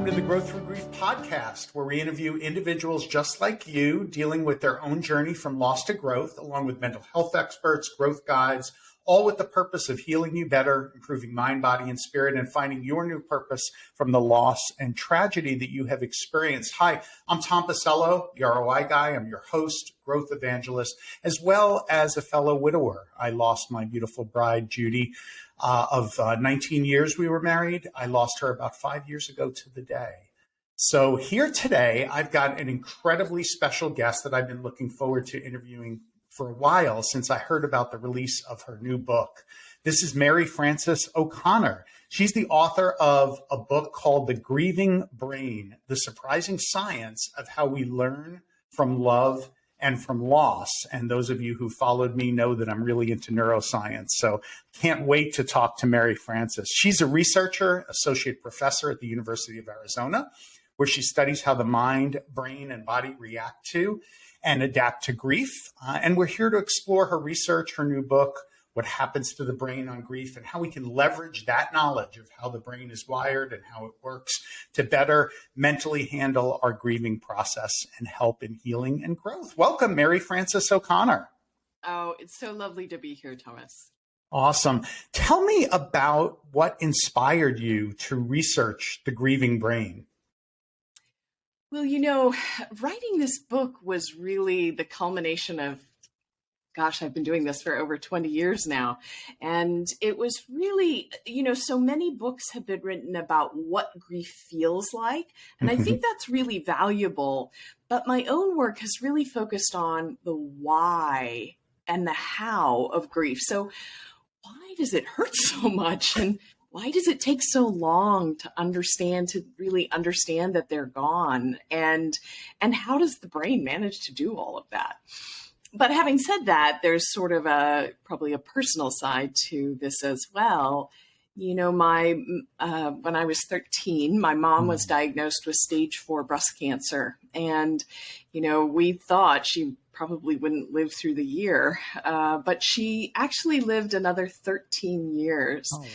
to the Growth Through Grief podcast, where we interview individuals just like you dealing with their own journey from loss to growth, along with mental health experts, growth guides, all with the purpose of healing you better, improving mind, body, and spirit, and finding your new purpose from the loss and tragedy that you have experienced. Hi, I'm Tom Pacello, the ROI guy. I'm your host, growth evangelist, as well as a fellow widower. I lost my beautiful bride, Judy, of 19 years we were married. I lost her about 5 years ago to the day. So here today, I've got an incredibly special guest that I've been looking forward to interviewing for a while since I heard about the release of her new book. This is Mary Frances O'Connor. She's the author of a book called The Grieving Brain, The Surprising Science of How We Learn from Love and from Loss. And those of you who followed me know that I'm really into neuroscience. So can't wait to talk to Mary Frances. She's a researcher, associate professor at the University of Arizona, where she studies how the mind, brain, and body react to and adapt to grief. And we're here to explore her research, her new book, what happens to the brain on grief, and how we can leverage that knowledge of how the brain is wired and how it works to better mentally handle our grieving process and help in healing and growth. Welcome, Mary Frances O'Connor. Oh, it's so lovely to be here, Thomas. Awesome. Tell me about what inspired you to research the grieving brain. Well, writing this book was really the culmination of, I've been doing this for over 20 years now. And it was really, so many books have been written about what grief feels like. And I think that's really valuable. But my own work has really focused on the why and the how of grief. So why does it hurt so much? And why does it take so long to really understand that they're gone? And how does the brain manage to do all of that? But having said that, there's sort of probably a personal side to this as well. When I was 13, my mom was diagnosed with stage 4 breast cancer. And, we thought she probably wouldn't live through the year, but she actually lived another 13 years. Oh, wow.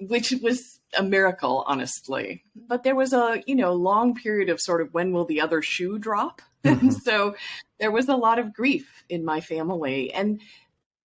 Which was a miracle, honestly. But there was a, long period of sort of when will the other shoe drop? And so there was a lot of grief in my family. And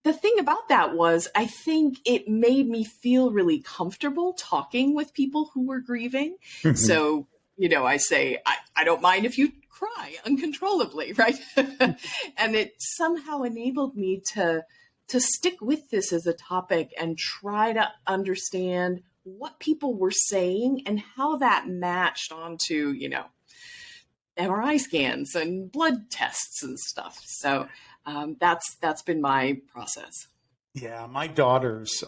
the thing about that was, I think it made me feel really comfortable talking with people who were grieving. So, I say, I don't mind if you cry uncontrollably, right? And it somehow enabled me to stick with this as a topic and try to understand what people were saying and how that matched onto, MRI scans and blood tests and stuff. So that's been my process. Yeah, my daughters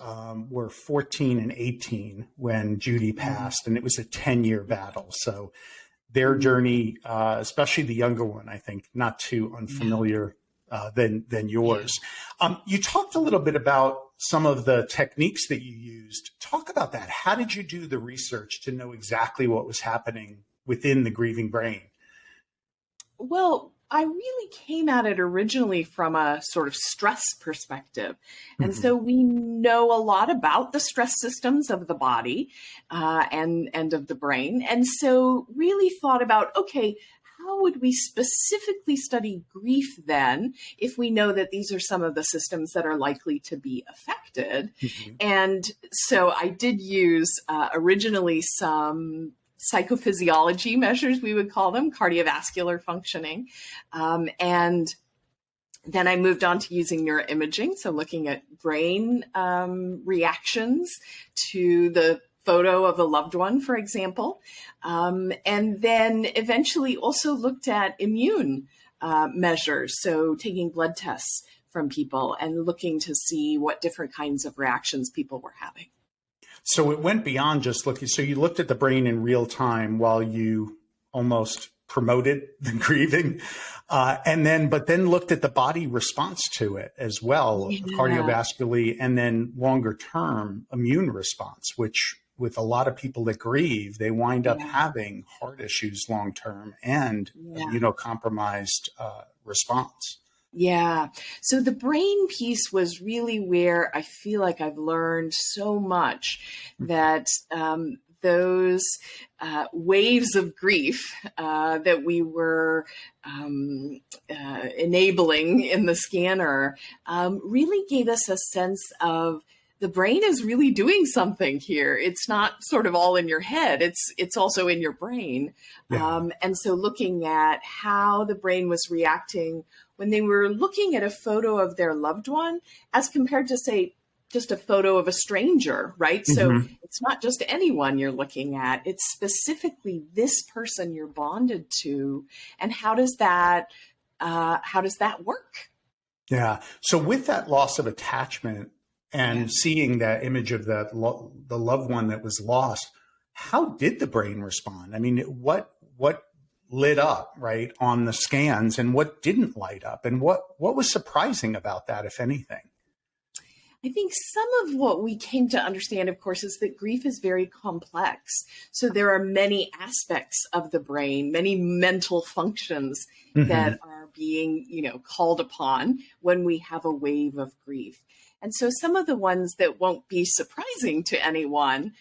were 14 and 18 when Judy passed, and it was a 10-year battle. So their journey, especially the younger one, I think, not too unfamiliar than yours. Yeah. You talked a little bit about some of the techniques that you used. Talk about that. How did you do the research to know exactly what was happening within the grieving brain? Well, I really came at it originally from a sort of stress perspective. And so we know a lot about the stress systems of the body and of the brain. And so really thought about, okay, how would we specifically study grief then if we know that these are some of the systems that are likely to be affected? And so I did use originally some psychophysiology measures, we would call them, cardiovascular functioning. And then I moved on to using neuroimaging, so looking at brain reactions to the photo of a loved one, for example. And then eventually also looked at immune measures, so taking blood tests from people and looking to see what different kinds of reactions people were having. So it went beyond just looking. So you looked at the brain in real time while you almost promoted the grieving, but then looked at the body response to it as well, cardiovascularly, and then longer term immune response, which with a lot of people that grieve, they wind up having heart issues long term and immunocompromised response. Yeah. So the brain piece was really where I feel like I've learned so much that those waves of grief that we were enabling in the scanner really gave us a sense of the brain is really doing something here. It's not sort of all in your head. It's also in your brain. Yeah. And so looking at how the brain was reacting when they were looking at a photo of their loved one as compared to, say, just a photo of a stranger, right? So it's not just anyone you're looking at. It's specifically this person you're bonded to. And how does that work? Yeah. So with that loss of attachment, and seeing that image of the loved one that was lost, how did the brain respond? I mean, what lit up, right, on the scans, and what didn't light up, and what was surprising about that, if anything? I think some of what we came to understand, of course, is that grief is very complex. So there are many aspects of the brain, many mental functions that are being, called upon when we have a wave of grief. And so some of the ones that won't be surprising to anyone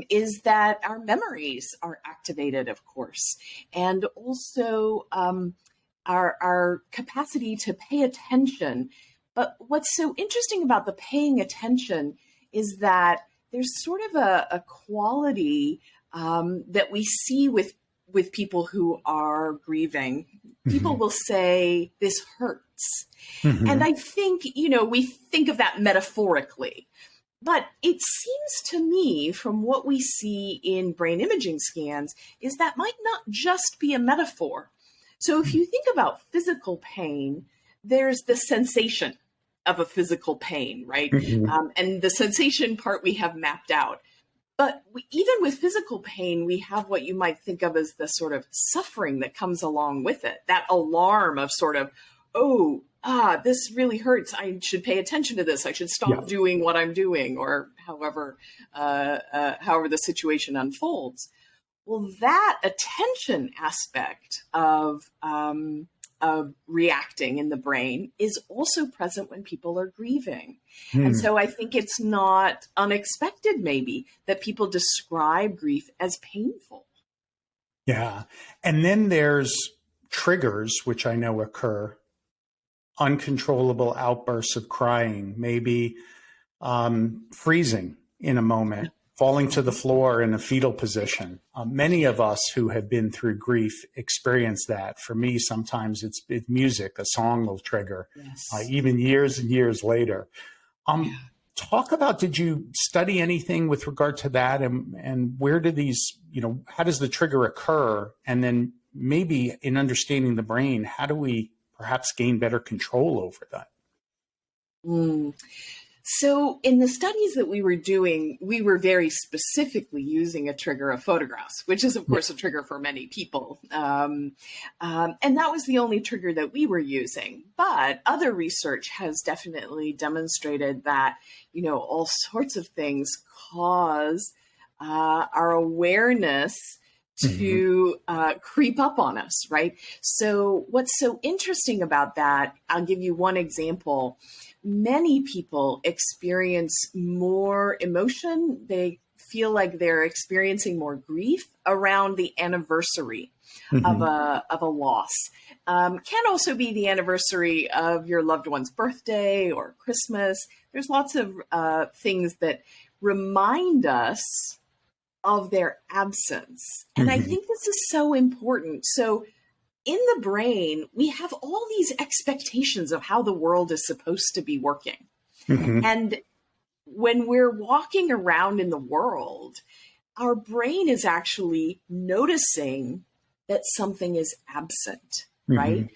is that our memories are activated, of course, and also our capacity to pay attention. But what's so interesting about the paying attention is that there's sort of a quality that we see with people who are grieving. People will say, this hurts. And I think, we think of that metaphorically. But it seems to me, from what we see in brain imaging scans, is that might not just be a metaphor. So if you think about physical pain, there's the sensation of a physical pain, right? And the sensation part we have mapped out. But even with physical pain, we have what you might think of as the sort of suffering that comes along with it, that alarm of sort of, this really hurts. I should pay attention to this. I should stop doing what I'm doing, or however the situation unfolds. Well, that attention aspect of reacting in the brain is also present when people are grieving. And so I think it's not unexpected, maybe, that people describe grief as painful. Yeah. And then there's triggers, which I know occur, uncontrollable outbursts of crying, maybe freezing in a moment, falling to the floor in a fetal position. Many of us who have been through grief experience that. For me, sometimes it's music, a song will trigger, even years and years later. Talk about, did you study anything with regard to that? And where do these, how does the trigger occur? And then maybe in understanding the brain, how do we perhaps gain better control over that? So in the studies that we were doing, we were very specifically using a trigger of photographs, which is, of course, a trigger for many people. And that was the only trigger that we were using. But other research has definitely demonstrated that, all sorts of things cause our awareness to creep up on us, right? So what's so interesting about that, I'll give you one example. Many people experience more emotion. They feel like they're experiencing more grief around the anniversary of a loss. Can also be the anniversary of your loved one's birthday or Christmas. There's lots of things that remind us of their absence. And I think this is so important. So in the brain, we have all these expectations of how the world is supposed to be working. And when we're walking around in the world, our brain is actually noticing that something is absent, right?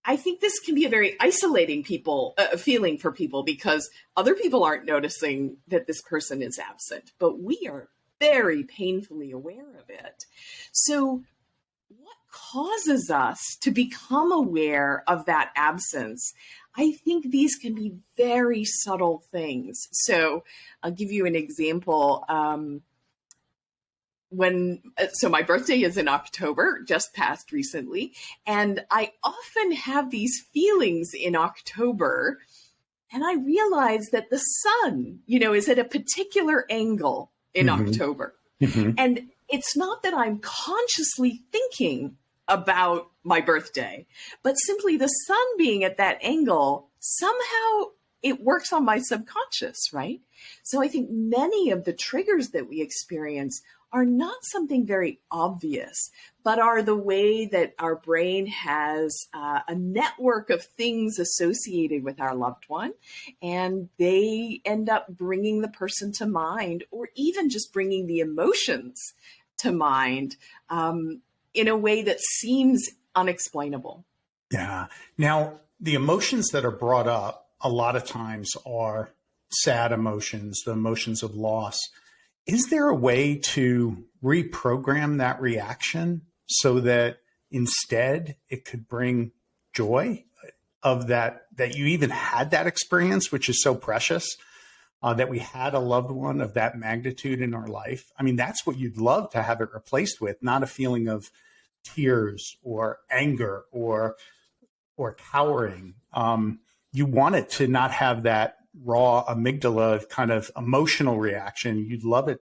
I think this can be a very isolating feeling for people, because other people aren't noticing that this person is absent, but we are very painfully aware of it. So what causes us to become aware of that absence? I think these can be very subtle things. So I'll give you an example. So my birthday is in October, just passed recently, and I often have these feelings in October, and I realize that the sun, is at a particular angle in October. Mhm. And it's not that I'm consciously thinking about my birthday, but simply the sun being at that angle, somehow it works on my subconscious, right? So I think many of the triggers that we experience are not something very obvious, but are the way that our brain has a network of things associated with our loved one. And they end up bringing the person to mind, or even just bringing the emotions to mind in a way that seems unexplainable. Yeah. Now, the emotions that are brought up a lot of times are sad emotions, the emotions of loss. Is there a way to reprogram that reaction so that instead it could bring joy of that you even had that experience, which is so precious, that we had a loved one of that magnitude in our life? I mean, that's what you'd love to have it replaced with, not a feeling of tears or anger or cowering. You want it to not have that raw amygdala kind of emotional reaction. You'd love it